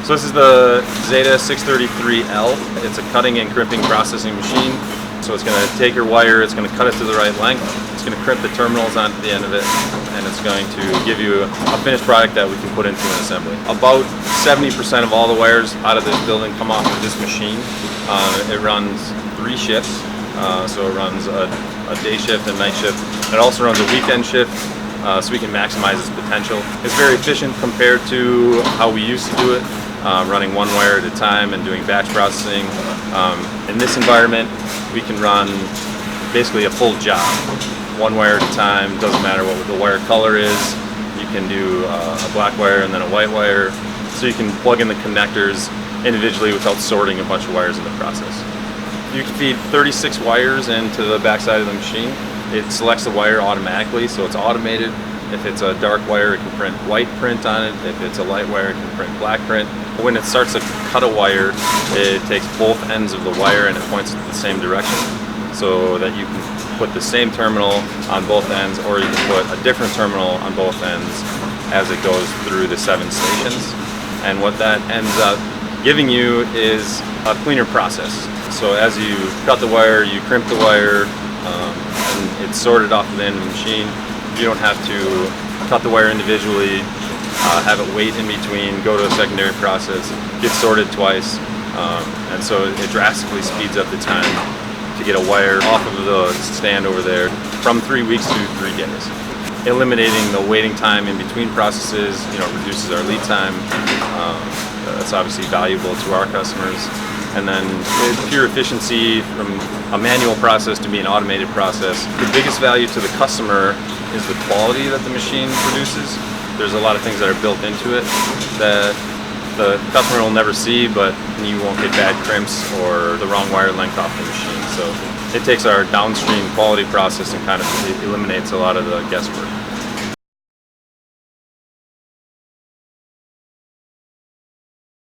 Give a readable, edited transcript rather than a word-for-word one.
So this is the Zeta 633L. It's a cutting and crimping processing machine. So it's going to take your wire, it's going to cut it to the right length, it's going to crimp the terminals onto the end of it, and it's going to give you a finished product that we can put into an assembly. About 70% of all the wires out of this building come off of this machine. It runs 3 shifts, so it runs a day shift and night shift. It also runs a weekend shift, so we can maximize its potential. It's very efficient compared to how we used to do it, running 1 wire at a time and doing batch processing. In this environment, we can run basically a full job, 1 wire at a time. Doesn't matter what the wire color is. You can do a black wire and then a white wire, so you can plug in the connectors individually without sorting a bunch of wires in the process. You can feed 36 wires into the backside of the machine. It selects the wire automatically, so it's automated. If it's a dark wire, it can print white print on it. If it's a light wire, it can print black print. When it starts to cut a wire, it takes both ends of the wire and it points it in the same direction, so that you can put the same terminal on both ends, or you can put a different terminal on both ends as it goes through the 7 stations. And what that ends up giving you is a cleaner process. So as you cut the wire, you crimp the wire, and it's sorted off the end of the machine. You don't have to cut the wire individually, have it wait in between, go to a secondary process, get sorted twice, and so it drastically speeds up the time to get a wire off of the stand over there from 3 weeks to 3 days. Eliminating the waiting time in between processes, reduces our lead time. That's obviously valuable to our customers. And then pure efficiency from a manual process to be an automated process. The biggest value to the customer is the quality that the machine produces. There's a lot of things that are built into it that the customer will never see, but you won't get bad crimps or the wrong wire length off the machine. So it takes our downstream quality process and kind of eliminates a lot of the guesswork.